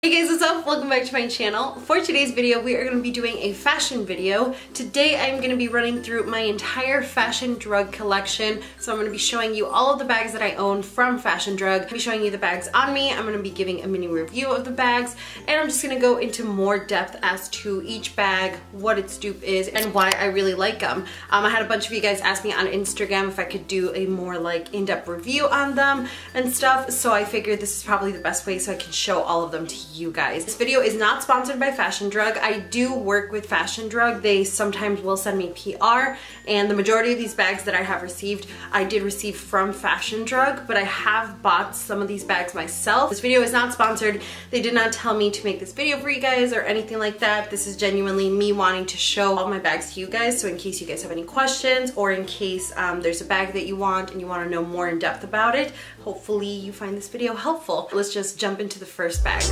Hey guys, what's up? Welcome back to my channel. For today's video, we are going to be doing a fashion video. Today I'm going to be running through my entire Fashion Drug collection. So I'm going to be showing you all of the bags that I own from Fashion Drug. I'll be showing you the bags on me. I'm going to be giving a mini review of the bags, and I'm just going to go into more depth as to each bag, what its dupe is, and why I really like them. I had a bunch of you guys ask me on Instagram if I could do a more like in-depth review on them and stuff, so I figured this is probably the best way so I can show all of them to you guys. This video is not sponsored by Fashion Drug. I do work with Fashion Drug. They sometimes will send me PR, and the majority of these bags that I have received, I did receive from Fashion Drug, but I have bought some of these bags myself. This video is not sponsored. They did not tell me to make this video for you guys or anything like that. This is genuinely me wanting to show all my bags to you guys, so in case you guys have any questions or in case there's a bag that you want and you want to know more in depth about it, hopefully you find this video helpful. Let's just jump into the first bag.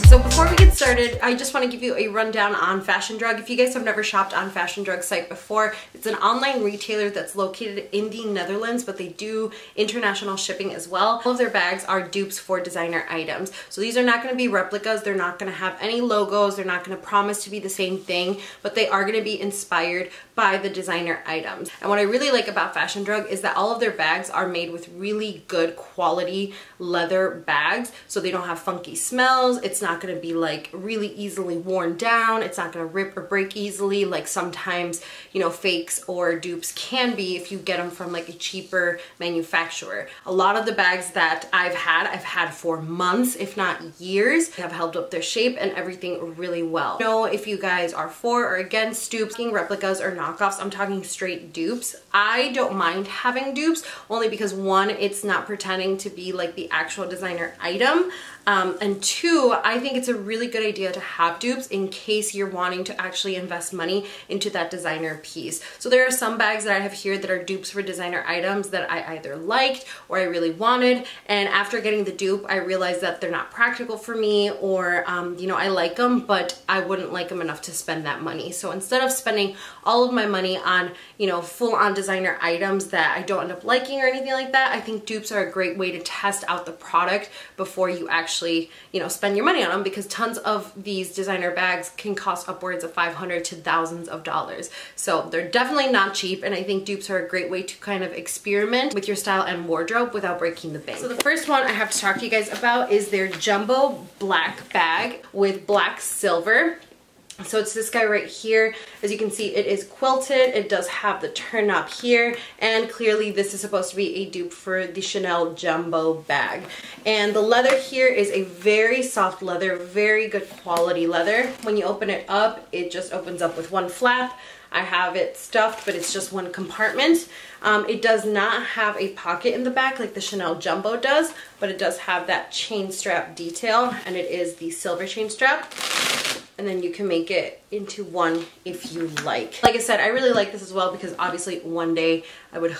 So before we get started, I just want to give you a rundown on Fashion Drug. If you guys have never shopped on Fashion Drug's site before, it's an online retailer that's located in the Netherlands, but they do international shipping as well. All of their bags are dupes for designer items. So these are not going to be replicas. They're not going to have any logos. They're not going to promise to be the same thing, but they are going to be inspired by the designer items. And what I really like about Fashion Drug is that all of their bags are made with really good quality leather bags, so they don't have funky smells. It's not going to be like really easily worn down. It's not going to rip or break easily like sometimes, you know, fakes or dupes can be if you get them from like a cheaper manufacturer. A lot of the bags that I've had for months, if not years. They have held up their shape and everything really well. I know if you guys are for or against dupes, replicas or knockoffs, I'm talking straight dupes. I don't mind having dupes only because one, it's not pretending to be like the actual designer item, and two, I think it's a really good idea to have dupes in case you're wanting to actually invest money into that designer piece. So there are some bags that I have here that are dupes for designer items that I either liked or I really wanted, and after getting the dupe I realized that they're not practical for me, or you know, I like them but I wouldn't like them enough to spend that money. So instead of spending all of my money on, you know, full-on designer items that I don't end up liking or anything like that, I think dupes are a great way to test out the product before you actually, you know, spend your money on them, because tons of these designer bags can cost upwards of $500 to thousands of dollars. So they're definitely not cheap, and I think dupes are a great way to kind of experiment with your style and wardrobe without breaking the bank. So the first one I have to talk to you guys about is their jumbo black bag with black silver. So it's this guy right here. As you can see, it is quilted. It does have the turn knob here, and clearly this is supposed to be a dupe for the Chanel jumbo bag. And the leather here is a very soft leather, very good quality leather. When you open it up, it just opens up with one flap. I have it stuffed, but it's just one compartment. It does not have a pocket in the back like the Chanel Jumbo does, but it does have that chain strap detail, and it is the silver chain strap. And then you can make it into one if you like. Like I said, I really like this as well because obviously one day I would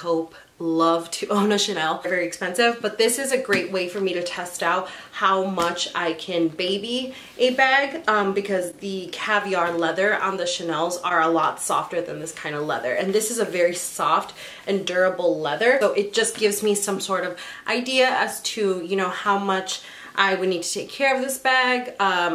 love to own a Chanel. They're very expensive, but this is a great way for me to test out how much I can baby a bag, because the caviar leather on the Chanels are a lot softer than this kind of leather, and this is a very soft and durable leather, so it just gives me some sort of idea as to, you know, how much I would need to take care of this bag.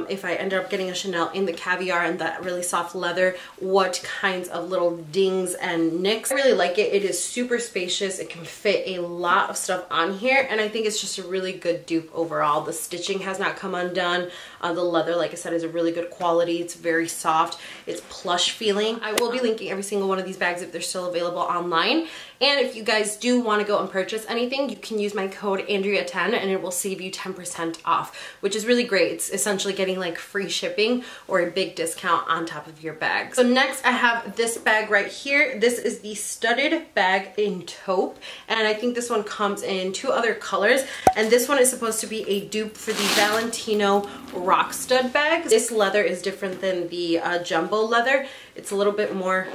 If I end up getting a Chanel in the caviar and that really soft leather, what kinds of little dings and nicks. I really like it. It is super spacious. It can fit a lot of stuff on here, and I think it's just a really good dupe overall. The stitching has not come undone. The leather, like I said, is a really good quality. It's very soft. It's plush feeling. I will be linking every single one of these bags if they're still available online. And if you guys do want to go and purchase anything, you can use my code Andrea10 and it will save you 10% off, which is really great. It's essentially getting like free shipping or a big discount on top of your bag. So next I have this bag right here. This is the studded bag in taupe, and I think this one comes in two other colors, and this one is supposed to be a dupe for the Valentino rock stud bag. This leather is different than the jumbo leather. It's a little bit more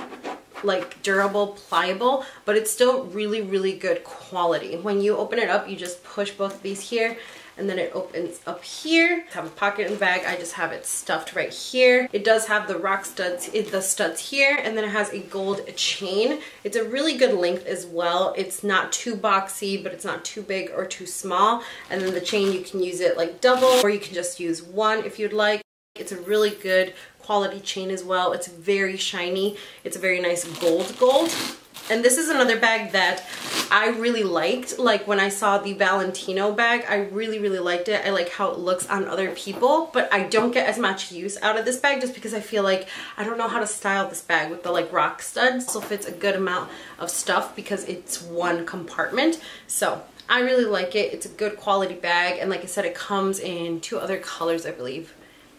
like durable, pliable, but it's still really, really good quality. When you open it up, you just push both of these here and then it opens up here. I have a pocket in the bag. I just have it stuffed right here. It does have the rock studs, the studs here, and then it has a gold chain. It's a really good length as well. It's not too boxy, but it's not too big or too small. And then the chain, you can use it like double, or you can just use one if you'd like. It's a really good quality chain as well. It's very shiny. It's a very nice gold. And this is another bag that I really liked. Like when I saw the Valentino bag, I really liked it. I like how it looks on other people, but I don't get as much use out of this bag just because I feel like I don't know how to style this bag with the like rock studs. So fits a good amount of stuff because it's one compartment. So I really like it. It's a good quality bag. And like I said, it comes in 2 other colors, I believe.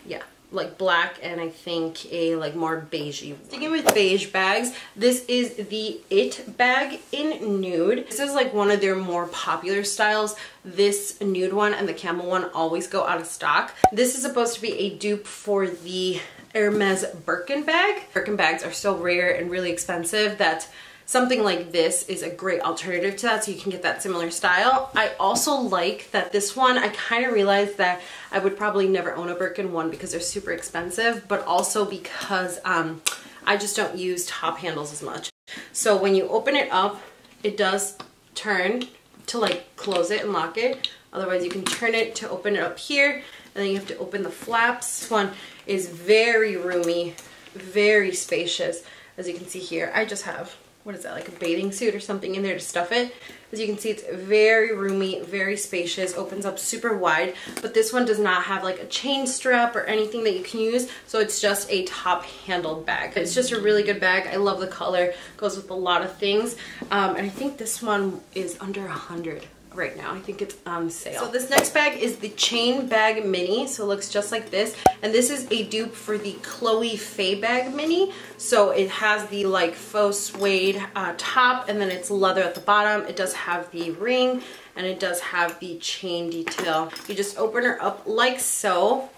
Yeah, like black and I think a like more beigey. Sticking with beige bags, this is the It bag in nude. This is like one of their more popular styles. This nude one and the camel one always go out of stock. This is supposed to be a dupe for the Hermes Birkin bag. Birkin bags are so rare and really expensive that something like this is a great alternative to that, so you can get that similar style. I also like that this one, I kind of realized that I would probably never own a Birkin one because they're super expensive, but also because I just don't use top handles as much. So when you open it up, it does turn to like close it and lock it. Otherwise you can turn it to open it up here, and then you have to open the flaps. This one is very roomy, very spacious. As you can see here, I just have, what is that, like a bathing suit or something in there to stuff it. As you can see, it's very roomy, very spacious, opens up super wide, but this one does not have like a chain strap or anything that you can use, so it's just a top handled bag. It's just a really good bag. I love the color, goes with a lot of things, and I think this one is under 100 right now. I think it's on sale. So this next bag is the Chain Bag Mini. So it looks just like this. And this is a dupe for the Chloe Faux Bag Mini. So it has the like faux suede top, and then it's leather at the bottom. It does have the ring, and it does have the chain detail. You just open her up like so.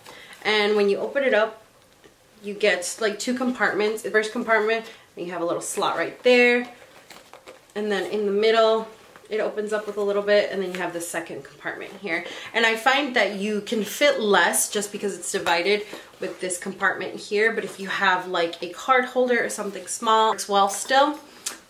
And when you open it up, you get like 2 compartments. The first compartment, you have a little slot right there. And then in the middle, it opens up with a little bit, and then you have the second compartment here. And I find that you can fit less just because it's divided with this compartment here, but if you have like a card holder or something small, it works well still.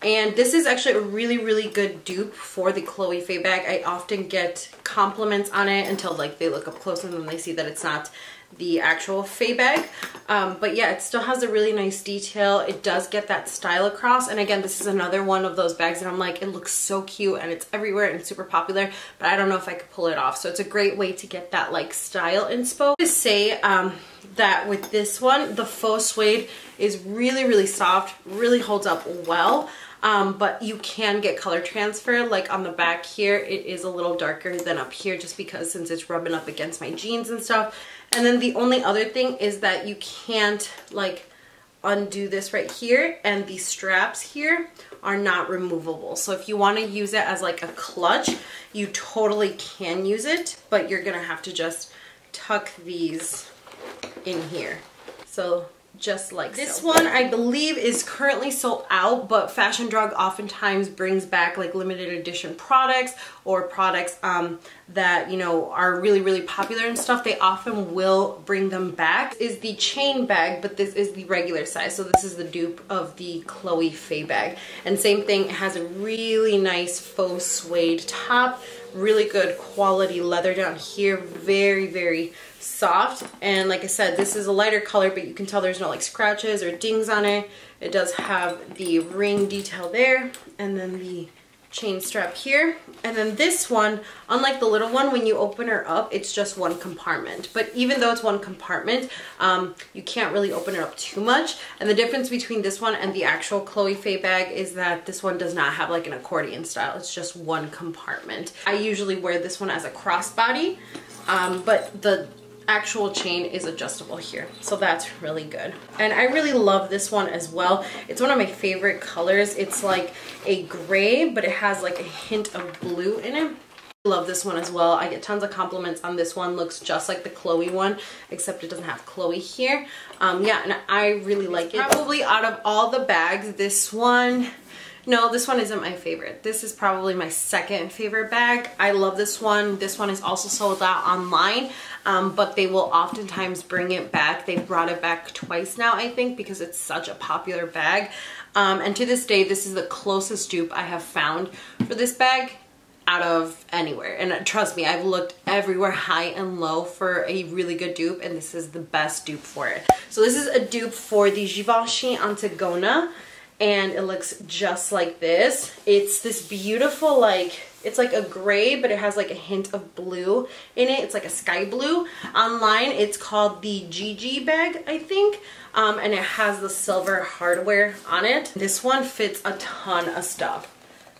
And this is actually a really good dupe for the Chloe Faux bag. I often get compliments on it until like they look up close and then they see that it's not the actual Faux bag. But yeah, it still has a really nice detail. It does get that style across. And again, this is another one of those bags that I'm like, it looks so cute and it's everywhere and it's super popular, but I don't know if I could pull it off. So it's a great way to get that like style inspo. To say that with this one, the faux suede is really soft, really holds up well. But you can get color transfer. Like on the back here, it is a little darker than up here just because since it's rubbing up against my jeans and stuff. And then the only other thing is that you can't like undo this right here, and the straps here are not removable. So if you want to use it as like a clutch, you totally can use it, but you're gonna have to just tuck these in here. So just like this one, I believe is currently sold out, but Fashion Drug oftentimes brings back like limited edition products or products that, you know, are really popular and stuff. They often will bring them back. This is the chain bag, but this is the regular size. So this is the dupe of the Chloe Faux bag. And same thing, it has a really nice faux suede top, really good quality leather down here, very soft. And like I said, this is a lighter color, but you can tell there's no like scratches or dings on it. It does have the ring detail there, and then the chain strap here. And then this one, unlike the little one, when you open her up, it's just one compartment. But even though it's one compartment, you can't really open it up too much. And the difference between this one and the actual Chloe Faux bag is that this one does not have like an accordion style. It's just one compartment. I usually wear this one as a crossbody, but the actual chain is adjustable here, so that's really good. And I really love this one as well. It's one of my favorite colors. It's like a gray, but it has like a hint of blue in it. I love this one as well. I get tons of compliments on this one. Looks just like the Chloe one, except it doesn't have Chloe here. Yeah, and I really like it. Probably out of all the bags, this one No, this one isn't my favorite. This is probably my second favorite bag. I love this one. This one is also sold out online, but they will oftentimes bring it back. They've brought it back twice now, I think, because it's such a popular bag. And to this day, this is the closest dupe I have found for this bag out of anywhere. And trust me, I've looked everywhere high and low for a really good dupe, and this is the best dupe for it. So this is a dupe for the Givenchy Antigona, and it looks just like this. It's this beautiful, like, it's like a gray, but it has like a hint of blue in it. It's like a sky blue. Online, it's called the GG bag, I think. And it has the silver hardware on it. This one fits a ton of stuff.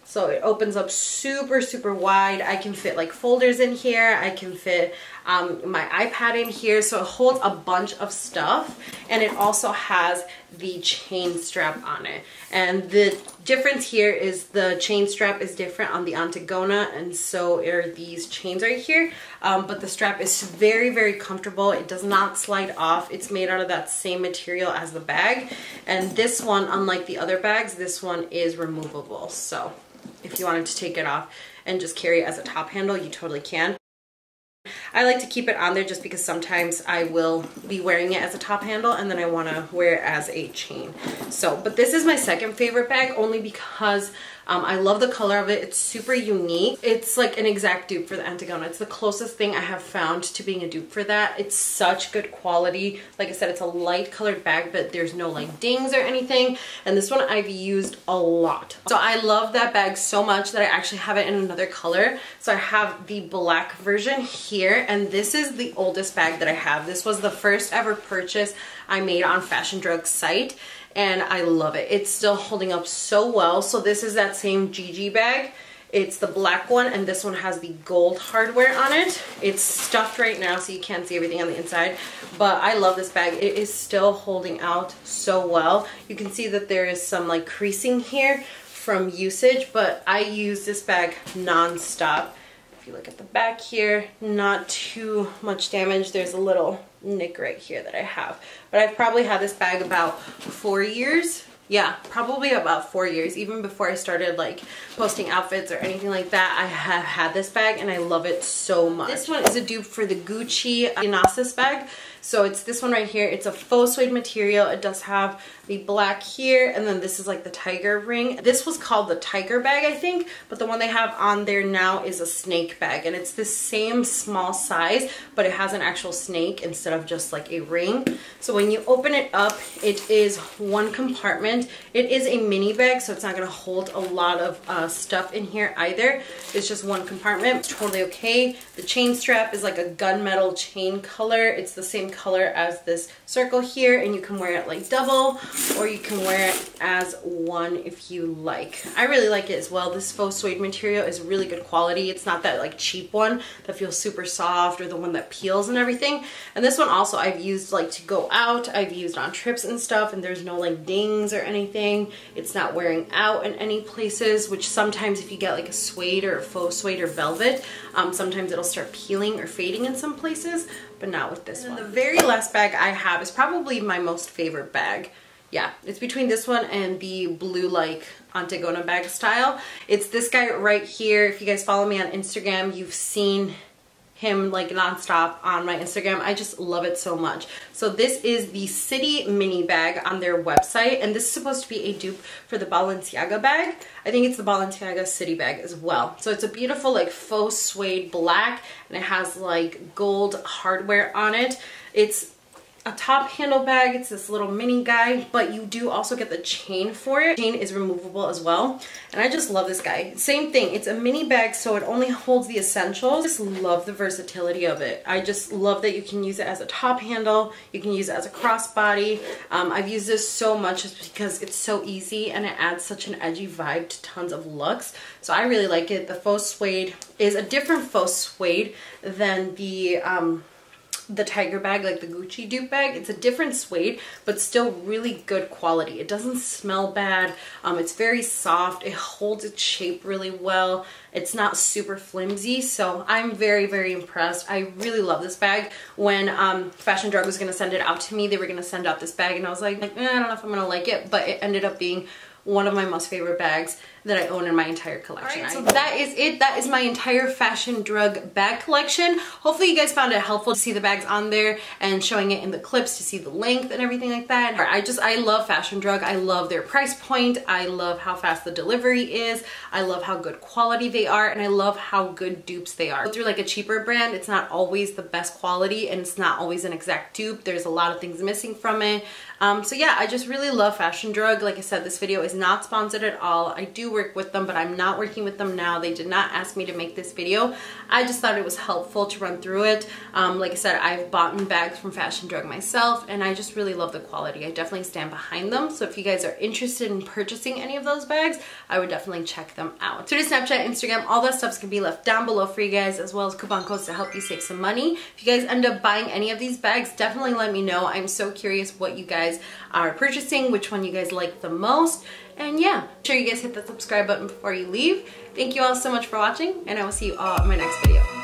So it opens up super, super wide. I can fit like folders in here. I can fit my iPad in here. So it holds a bunch of stuff. And it also has the chain strap on it. And the difference here is the chain strap is different on the Antigona, and so are these chains right here. But the strap is very, very comfortable. It does not slide off. It's made out of that same material as the bag. And this one, unlike the other bags, this one is removable. So if you wanted to take it off and just carry it as a top handle, you totally can. I like to keep it on there just because sometimes I will be wearing it as a top handle and then I want to wear it as a chain. So, but this is my second favorite bag only because I love the color of it. It's super unique. It's like an exact dupe for the Antigona. It's the closest thing I have found to being a dupe for that. It's such good quality. Like I said, it's a light colored bag, but there's no like dings or anything. And this one I've used a lot. So I love that bag so much that I actually have it in another color. So I have the black version here, and this is the oldest bag that I have. This was the first ever purchase I made on Fashion Drug's site, and I love it. It's still holding up so well. So this is that same GG bag. It's the black one, and this one has the gold hardware on it. It's stuffed right now, so you can't see everything on the inside, but I love this bag. It is still holding out so well. You can see that there is some like creasing here from usage, but I use this bag non-stop. If you look at the back here, not too much damage. There's a little nick right here that I have, but I've probably had this bag about 4 years. Yeah, probably about 4 years. Even before I started like posting outfits or anything like that, I have had this bag and I love it so much. This one is a dupe for the Gucci Onassis bag. So it's this one right here. It's a faux suede material. It does have the black here, and then this is like the tiger ring. This was called the tiger bag, I think, but the one they have on there now is a snake bag, and it's the same small size, but it has an actual snake instead of just like a ring. So when you open it up, it is one compartment. It is a mini bag, so it's not gonna hold a lot of stuff in here either. It's just one compartment. It's totally okay. The chain strap is like a gunmetal chain color. It's the same color as this circle here, and you can wear it like double, or you can wear it as one if you like. I really like it as well. This faux suede material is really good quality. It's not that like cheap one that feels super soft or the one that peels and everything. And this one also I've used like to go out. I've used on trips and stuff, and there's no like dings or anything. It's not wearing out in any places, which sometimes if you get like a suede or a faux suede or velvet, sometimes it'll start peeling or fading in some places, but not with this one. The very last bag I have is probably my most favorite bag. Yeah, it's between this one and the blue like Antigona bag style. It's this guy right here. If you guys follow me on Instagram, you've seen him like nonstop on my Instagram. I just love it so much. So this is the City mini bag on their website, and this is supposed to be a dupe for the Balenciaga bag. I think it's the Balenciaga City bag as well. So it's a beautiful like faux suede black, and it has like gold hardware on it. It's a top handle bag. It's this little mini guy, but you do also get the chain for it. The chain is removable as well, and I just love this guy. Same thing, it's a mini bag, so it only holds the essentials. I just love the versatility of it. I just love that you can use it as a top handle, you can use it as a crossbody. I've used this so much just because it's so easy and it adds such an edgy vibe to tons of looks. So I really like it. The faux suede is a different faux suede than the tiger bag, like the Gucci dupe bag. It's a different suede, but still really good quality. It doesn't smell bad. It's very soft. It holds its shape really well. It's not super flimsy, so I'm very, very impressed. I really love this bag. When Fashion Drug was gonna send it out to me, they were gonna send out this bag, and I was like I don't know if I'm gonna like it, but it ended up being one of my most favorite bags that I own in my entire collection. Alright, so that is it. That is my entire Fashion Drug bag collection. Hopefully you guys found it helpful to see the bags on there and showing it in the clips to see the length and everything like that. I love Fashion Drug. I love their price point. I love how fast the delivery is. I love how good quality they are, and I love how good dupes they are. Through like a cheaper brand, it's not always the best quality and it's not always an exact dupe. There's a lot of things missing from it. So yeah, I just really love Fashion Drug. Like I said, this video is not sponsored at all. I do work with them, but I'm not working with them now. They did not ask me to make this video. I just thought it was helpful to run through it. Like I said, I've bought bags from Fashion Drug myself, and I just really love the quality. I definitely stand behind them. So if you guys are interested in purchasing any of those bags, I would definitely check them out. Twitter, Snapchat, Instagram, all that stuff's gonna be left down below for you guys, as well as coupon codes to help you save some money. If you guys end up buying any of these bags, definitely let me know. I'm so curious what you guys are purchasing, which one you guys like the most. And yeah, make sure you guys hit the subscribe button before you leave. Thank you all so much for watching, and I will see you all in my next video.